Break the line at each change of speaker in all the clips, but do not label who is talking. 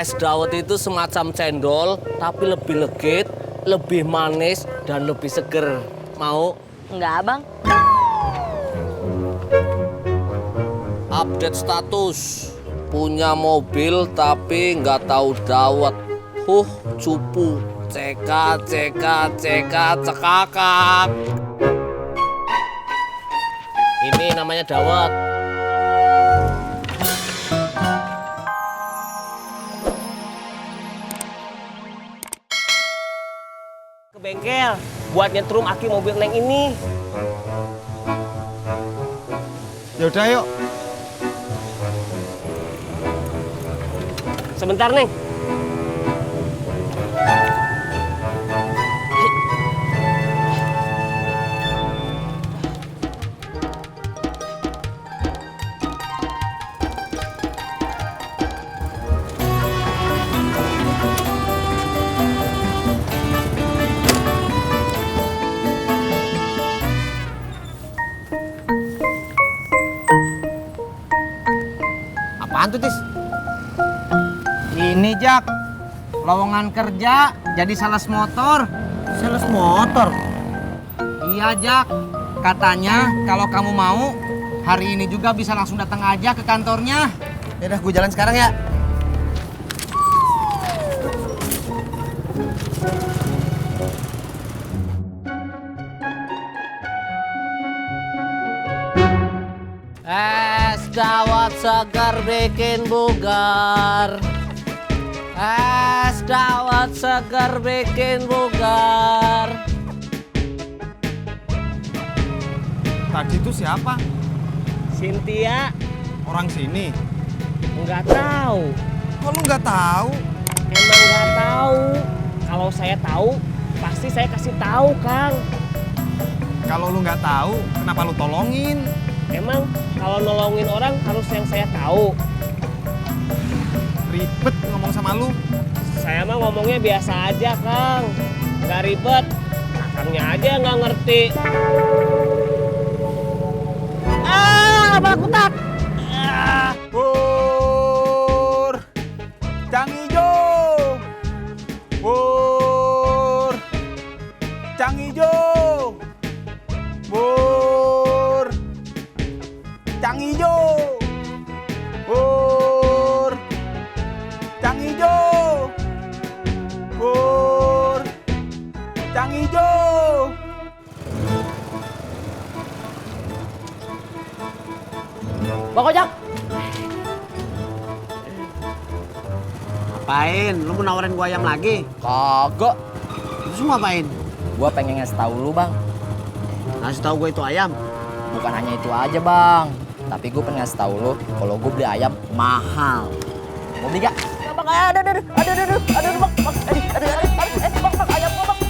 es dawet itu semacam cendol, tapi lebih legit, lebih manis, dan lebih seger. Mau?
Enggak, Bang.
Update status. Punya mobil tapi nggak tahu dawet. Cupu. Cekak, cekakak. Ini namanya dawet. Ke bengkel buat nyetrum aki mobil Neng ini.
Yaudah yuk.
Sebentar, Neng.
Apaan tuh, Tis? Ini, Jak. Lowongan kerja jadi sales motor. Sales motor? Iya, Jak. Katanya kalau kamu mau, hari ini juga bisa langsung datang aja ke kantornya. Yaudah, gue jalan sekarang ya.
Es dawet segar bikin bugar. Es dawet segar bikin bugar.
Tadi itu siapa?
Cynthia,
Orang sini.
nggak tahu.
Kok lu nggak tahu?
Emang nggak tahu. Kalau saya tahu, pasti saya kasih tahu, Kang.
Kalau lu nggak tahu, kenapa lu tolongin?
Emang kalau nolongin orang harus yang saya tahu.
Ribet ngomong sama lu.
Saya mah ngomongnya biasa aja, Kang. Nggak ribet. Akangnya aja nggak ngerti. Abang kutak.
Pur, Cang Ijo. Pur, Cang Ijo. Pur, Cang Ijo. Pur, Cang Ijo. Pur, Cang Ijo.
Bang Ojak.
Ngapain? Lu mau nawarin gua ayam lagi?
Kagak.
Terus lu ngapain?
Gua pengen ngasih tahu lu, Bang.
Ngasih tahu gua itu ayam.
Bukan hanya itu aja, Bang. Tapi gue pengen ngasih tahu lu kalau gue beli ayam mahal. Mau beli gak?
Bang, ada, Bang. Bang, ayam gua, Bang.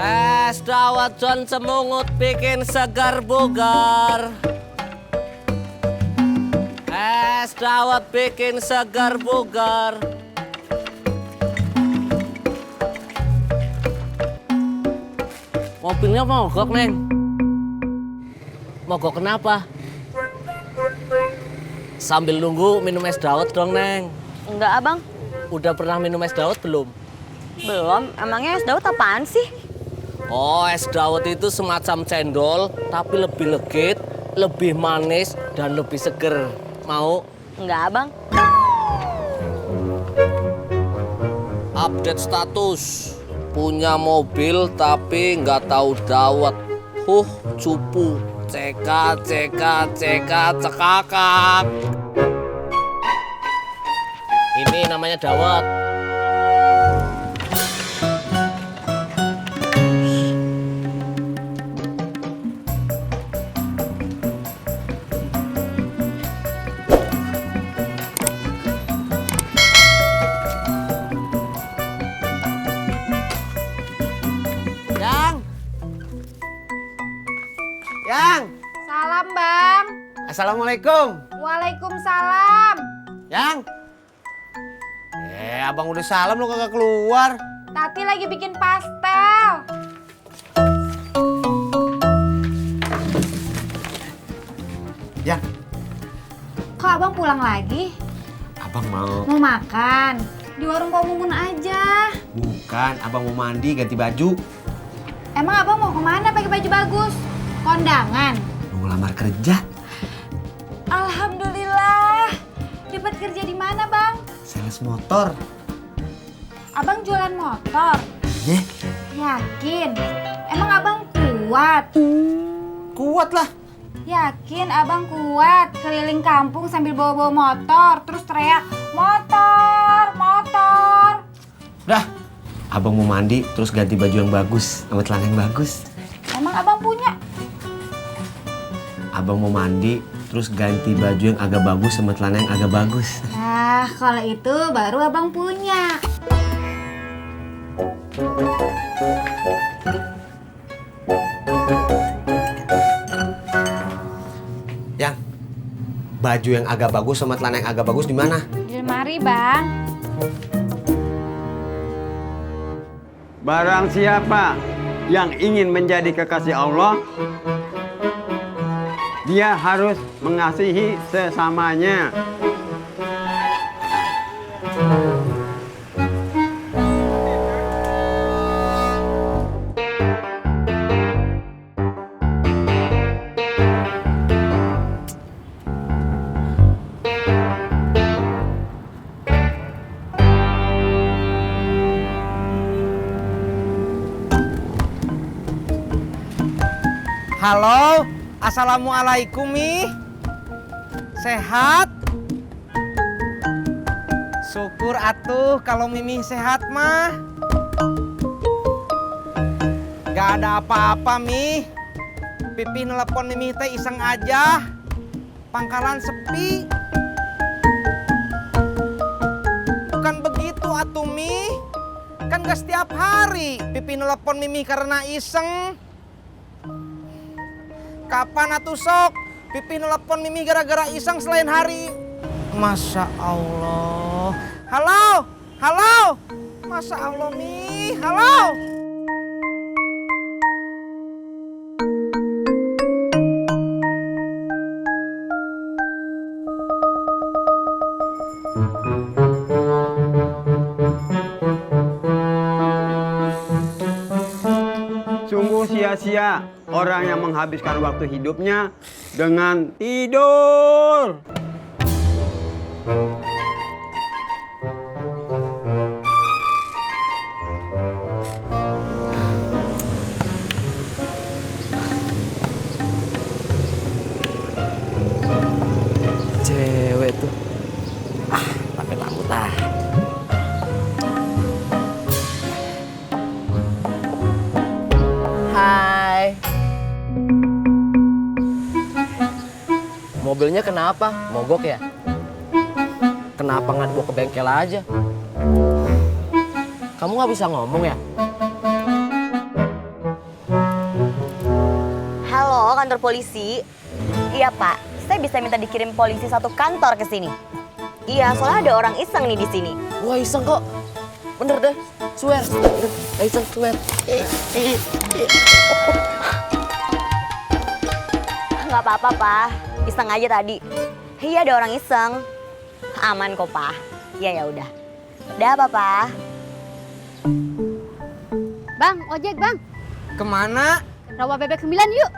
Es dawet John semungut bikin segar bugar. Es dawet bikin segar bugar. Mobilnya mogok, Neng. Mogok kenapa? Sambil nunggu minum es dawet dong, Neng.
Enggak, Abang.
Udah pernah minum es dawet belum?
Belum. Emangnya es dawet apaan sih?
Oh, es dawet itu semacam cendol, tapi lebih legit, lebih manis, dan lebih seger. Mau?
Enggak, Abang.
Update status. Punya mobil tapi nggak tahu dawet. Cupu. Cekak, cekakak. Ini namanya dawet.
Yang.
Salam, Bang.
Assalamualaikum.
Waalaikumsalam.
Yang. Abang udah salam lu kagak keluar.
Tati lagi bikin pastel.
Ya,
abang pulang lagi?
Abang mau.
Mau makan? Di warung Pak Mumun aja.
Bukan, abang mau mandi ganti baju.
Emang abang mau kemana pakai baju bagus? Kondangan?
Mau ngelamar kerja.
Alhamdulillah. Dapat kerja di mana, Bang?
Sales motor.
Abang jualan motor?
Ye,
Yakin? Emang abang kuat?
kuat lah.
Yakin abang kuat keliling kampung sambil bawa-bawa motor terus teriak motor, motor.
Udah, abang mau mandi terus ganti baju yang bagus sama celana yang bagus.
Emang abang punya?
Abang mau mandi terus ganti baju yang agak bagus sama celana yang agak bagus.
Nah, kalau itu baru abang punya.
Yang baju yang agak bagus sama celana yang agak bagus di mana?
Di lemari, Bang.
Barang siapa yang ingin menjadi kekasih Allah, dia harus mengasihi sesamanya.
Halo, assalamualaikum Mi. Sehat? Syukur atuh kalau Mimi sehat mah. Gak ada apa-apa Mi. Pipih nelpon Mimi teh iseng aja. Pangkalan sepi. Bukan begitu atuh Mi. Kan gak setiap hari Pipih nelpon Mimi karena iseng. Kapan atuh sok? Pipih nelpon Mimi gara-gara iseng selain hari. Masya Allah. Halo, halo. Masya Allah Mi, halo.
Sungguh sia-sia orang yang menghabiskan waktu hidupnya dengan tidur.
Cewek tuh. Pakai rambut ah. Hai. Mobilnya kenapa? Mogok ya? Kenapa nggak dibawa ke bengkel aja? Kamu nggak bisa ngomong ya?
Halo, kantor polisi. Iya, Pak. Saya bisa minta dikirim polisi satu kantor ke sini. Iya, soalnya ada orang iseng nih di sini.
Wah iseng kok. Bener deh. Swear. Iseng swear.
Nggak apa-apa, Pak. Iseng aja tadi. Iya, ada orang iseng. Aman kok, Pak. Iya, ya udah. Udah apa, Pak?
Bang, ojek, Bang.
Kemana?
Rawa bebek 9 yuk.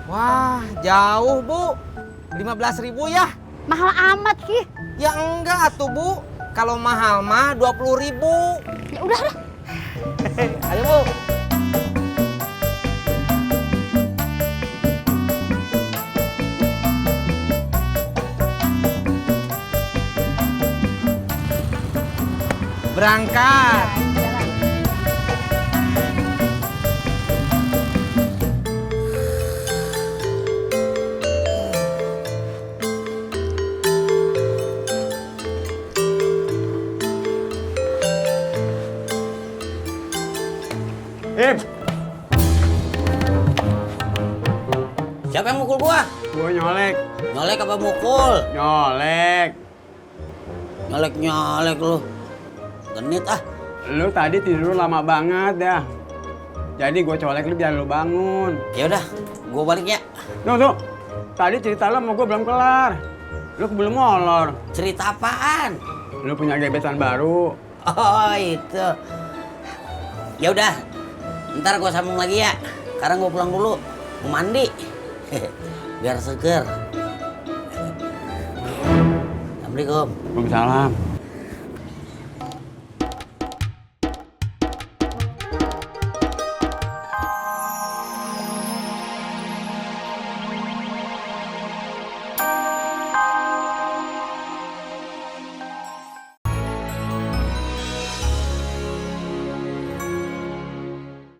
Wah, jauh Bu. 15.000 ya?
Mahal amat, Ki.
Ya enggak atuh Bu. Kalau mahal mah 20.000.
Ya udah lah.
Ayo Bu. Berangkat.
Siapa yang mukul gua?
Gua nyolek,
Nyolek apa mukul?
nyolek.
Nyolek lu. Genit ah.
Lu tadi tidur lama banget ya. Jadi gua colek lu biar lu bangun.
Ya udah, gua balik ya.
Tuh, tadi cerita lu sama gua belum kelar. Lu kebelum molor.
Cerita apaan?
Lu punya gebetan baru.
Oh itu. Ya udah, ntar gua sambung lagi ya. Sekarang gua pulang dulu, mau mandi. Biar seger. Assalamualaikum.
Waalaikumsalam.